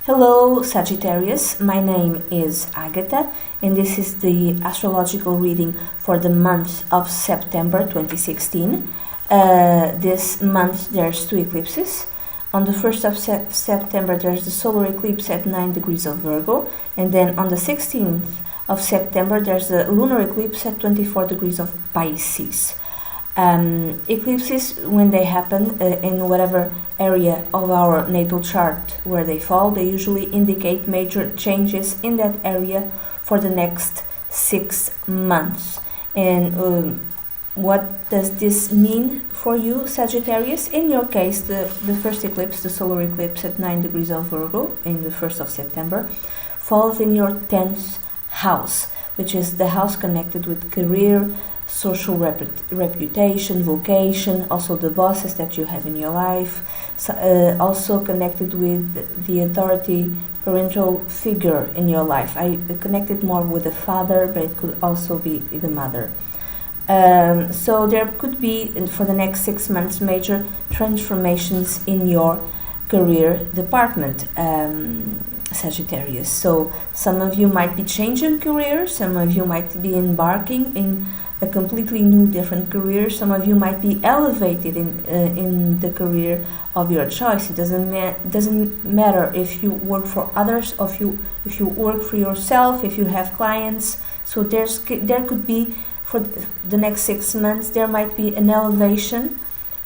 Hello Sagittarius, my name is Agatha and this is the astrological reading for the month of September 2016. This month there's two eclipses. On the 1st of September there's the solar eclipse at 9 degrees of Virgo, and then on the 16th of September there's the lunar eclipse at 24 degrees of Pisces. Eclipses, when they happen in whatever area of our natal chart where they fall, they usually indicate major changes in that area for the next 6 months. And what does this mean for you, Sagittarius? In your case, the first eclipse, the solar eclipse at 9 degrees of Virgo in the 1st of September, falls in your 10th house, which is the house connected with career, social reputation, vocation, also the bosses that you have in your life, also connected with the authority parental figure in your life. I connected more with the father, but it could also be the mother. So there could be, for the next 6 months, major transformations in your career department, Sagittarius. So some of you might be changing career, some of you might be embarking in a completely new, different career. Some of you might be elevated in the career of your choice. It doesn't matter if you work for others, or if you work for yourself, if you have clients. So there could be, for the next 6 months, there might be an elevation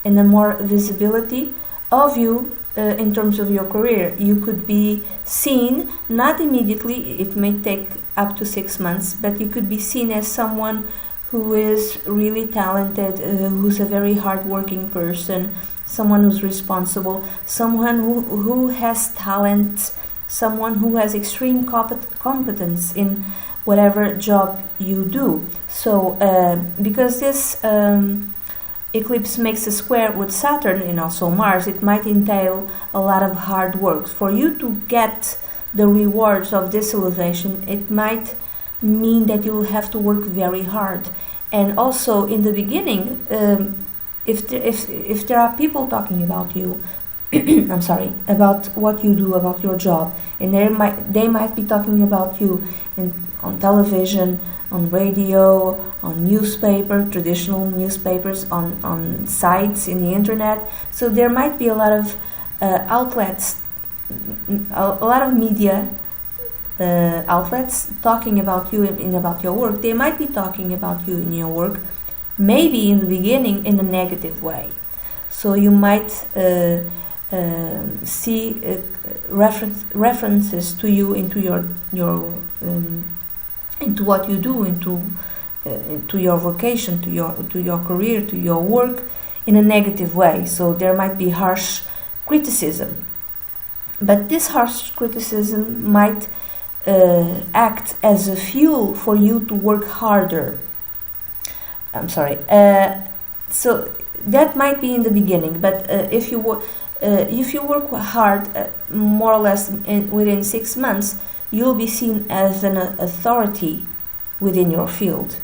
and a more visibility of you in terms of your career. You could be seen, not immediately, it may take up to 6 months, but you could be seen as someone who is really talented, who's a very hard-working person, someone who's responsible, someone who has talent, someone who has extreme competence in whatever job you do. So, because this eclipse makes a square with Saturn and also Mars, it might entail a lot of hard work. For you to get the rewards of this elevation, it might mean that you will have to work very hard. And also in the beginning, if there are people talking about you, I'm sorry, about what you do, about your job, and they might be talking about you on television, on radio, on newspaper, traditional newspapers, on sites in the internet. So there might be a lot of outlets, a lot of media outlets talking about you and about your work. They might be talking about you in your work, maybe in the beginning in a negative way. So you might see references to you into your into what you do, into your vocation, to your career, to your work, in a negative way. So there might be harsh criticism, but this harsh criticism might act as a fuel for you to work harder. I'm sorry. So that might be in the beginning, but if you work hard, more or less within 6 months, you'll be seen as an authority within your field.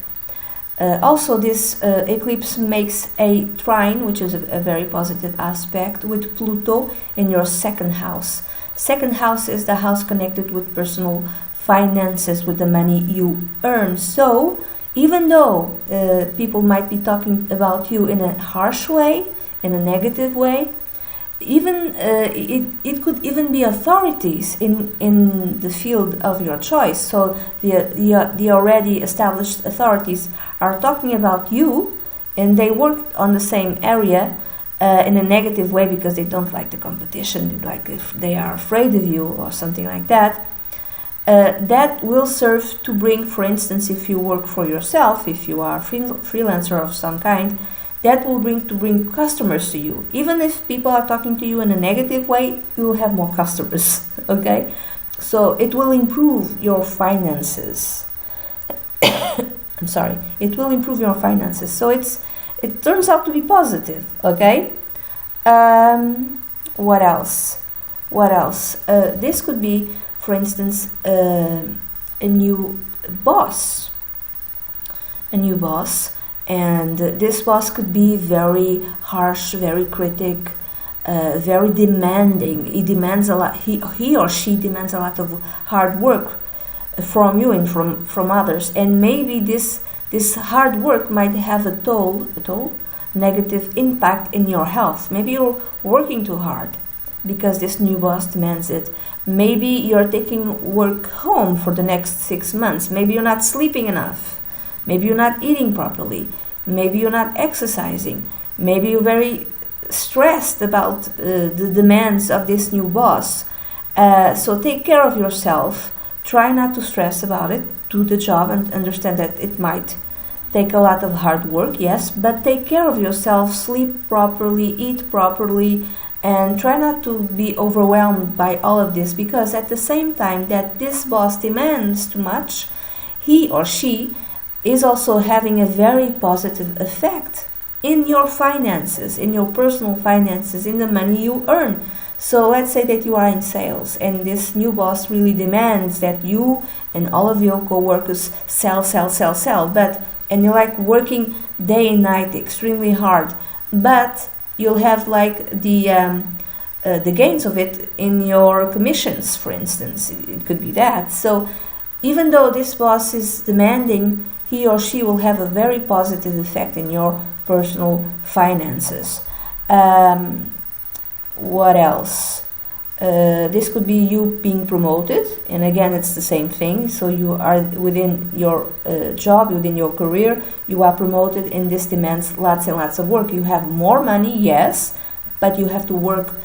Also, this eclipse makes a trine, which is a very positive aspect, with Pluto in your 2nd house. 2nd house is the house connected with personal finances, with the money you earn. So even though people might be talking about you in a harsh way, in a negative way, even it could even be authorities in the field of your choice. So the already established authorities are talking about you, and they work on the same area in a negative way because they don't like the competition, like if they are afraid of you or something like that. That will serve to bring, for instance, if you work for yourself, if you are a freelancer of some kind, that will bring customers to you. Even if people are talking to you in a negative way, you will have more customers, okay? So it will improve your finances. I'm sorry, it will improve your finances. So it turns out to be positive, okay? What else? This could be, for instance, a new boss. And this boss could be very harsh, very critic, very demanding. He demands a lot. He or she demands a lot of hard work from you and from others. And maybe this hard work might have a negative impact in your health. Maybe you're working too hard because this new boss demands it. Maybe you're taking work home for the next 6 months. Maybe you're not sleeping enough. Maybe you're not eating properly. Maybe you're not exercising. Maybe you're very stressed about the demands of this new boss. So take care of yourself. Try not to stress about it. Do the job and understand that it might take a lot of hard work, yes, but take care of yourself. Sleep properly, eat properly, and try not to be overwhelmed by all of this, because at the same time that this boss demands too much, he or she is also having a very positive effect in your finances, in your personal finances, in the money you earn. So let's say that you are in sales and this new boss really demands that you and all of your co-workers sell, and you're like working day and night extremely hard, but you'll have like the gains of it in your commissions, for instance. It could be that. So even though this boss is demanding, he or she will have a very positive effect in your personal finances. What else? This could be you being promoted, and again it's the same thing. So you are within your job, within your career, you are promoted, and this demands lots and lots of work. You have more money, yes, but you have to work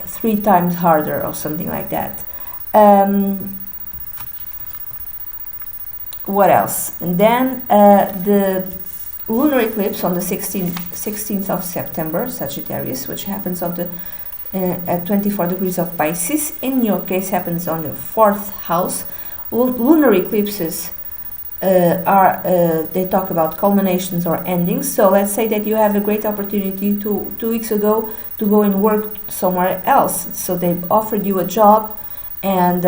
3 times harder or something like that. What else? And then the lunar eclipse on the 16th of September, Sagittarius, which happens on the at 24 degrees of Pisces. In your case, happens on the 4th house. Lunar eclipses they talk about culminations or endings. So let's say that you have a great opportunity 2 weeks ago to go and work somewhere else. So they've offered you a job, and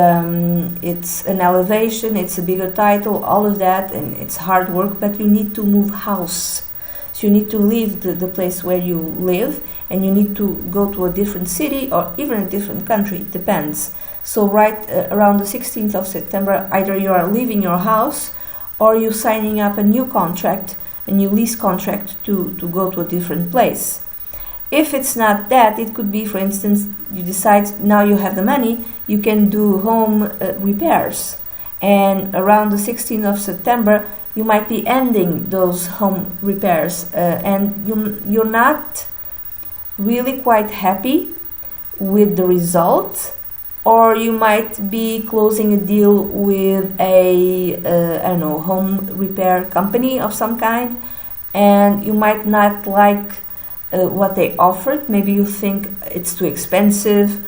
it's an elevation, it's a bigger title, all of that, and it's hard work, but you need to move house. So you need to leave the place where you live, and you need to go to a different city or even a different country, it depends. So right around the 16th of September, either you are leaving your house or you're signing up a new contract, a new lease contract to go to a different place. If it's not that, it could be, for instance, you decide now you have the money, you can do home repairs. And around the 16th of September, you might be ending those home repairs, and you're not really quite happy with the result, or you might be closing a deal with a home repair company of some kind, and you might not like what they offered. Maybe you think it's too expensive,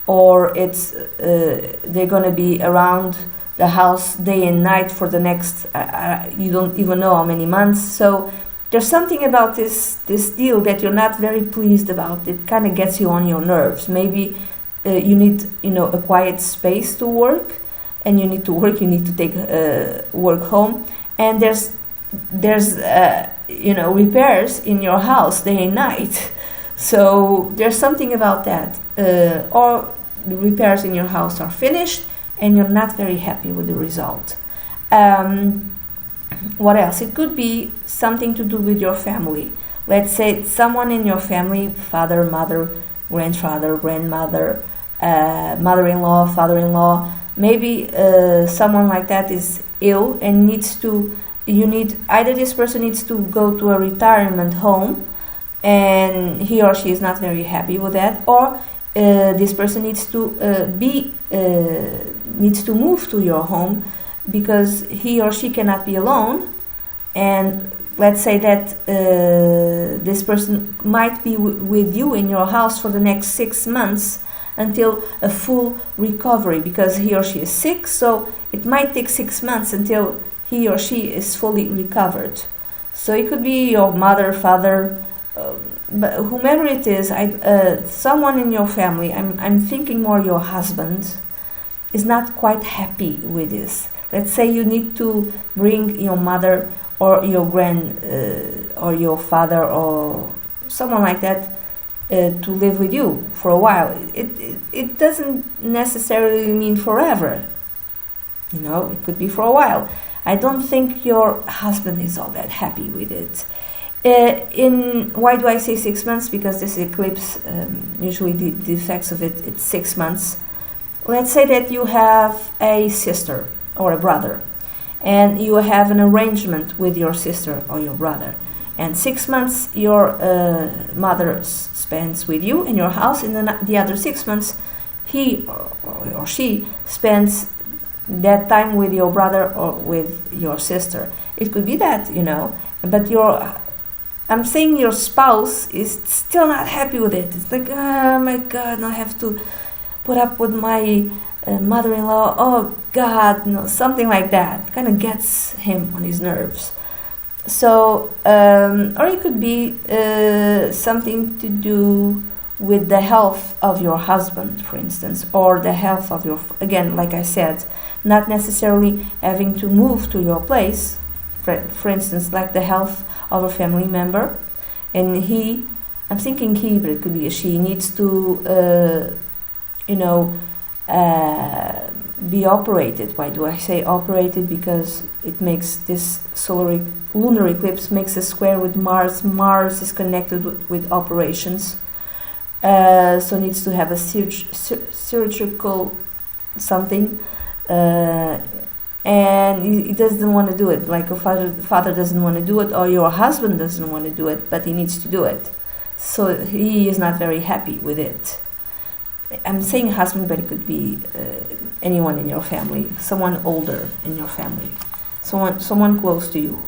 or it's they're gonna be around the house day and night for the next you don't even know how many months. So there's something about this deal that you're not very pleased about. It kind of gets you on your nerves. Maybe you need a quiet space to work, and you need to work. You need to take work home, and there's repairs in your house day and night. So there's something about that, or the repairs in your house are finished and you're not very happy with the result. What else? It could be something to do with your family. Let's say someone in your family, father, mother, grandfather, grandmother, mother-in-law, father-in-law, maybe someone like that is ill and either this person needs to go to a retirement home and he or she is not very happy with that, or this person needs to move to your home because he or she cannot be alone. And let's say that this person might be with you in your house for the next 6 months until a full recovery, because he or she is sick. So it might take 6 months until he or she is fully recovered. So it could be your mother, father, but whomever it is, someone in your family. I'm thinking more your husband is not quite happy with this. Let's say you need to bring your mother or your or your father or someone like that to live with you for a while. It doesn't necessarily mean forever. You know, it could be for a while. I don't think your husband is all that happy with it. Why do I say 6 months? Because this eclipse, usually the effects of it's 6 months. Let's say that you have a sister or a brother, and you have an arrangement with your sister or your brother, and 6 months your mother spends with you in your house, and then the other 6 months he or she spends that time with your brother or with your sister. It could be that, you know, but I'm saying your spouse is still not happy with it. It's like, oh my God, now I have to put up with my mother-in-law. Oh God, no, something like that. Kind of gets him on his nerves. So, or it could be something to do with the health of your husband, for instance, or the health of your, again, like I said, not necessarily having to move to your place, for instance, like the health of a family member, and I'm thinking he, but it could be a she, needs to, be operated. Why do I say operated? Because it makes this lunar eclipse makes a square with Mars. Mars is connected with operations, so needs to have a surgical something, and he doesn't want to do it. Like a father doesn't want to do it, or your husband doesn't want to do it, but he needs to do it. So he is not very happy with it. I'm saying husband, but it could be anyone in your family, someone older in your family, someone close to you.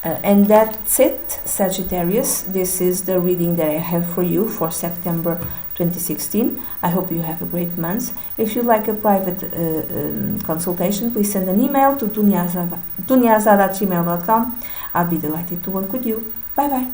And that's it, Sagittarius. This is the reading that I have for you for September 2016. I hope you have a great month. If you'd like a private consultation, please send an email to duniazada@gmail.com. I'll be delighted to work with you. Bye bye.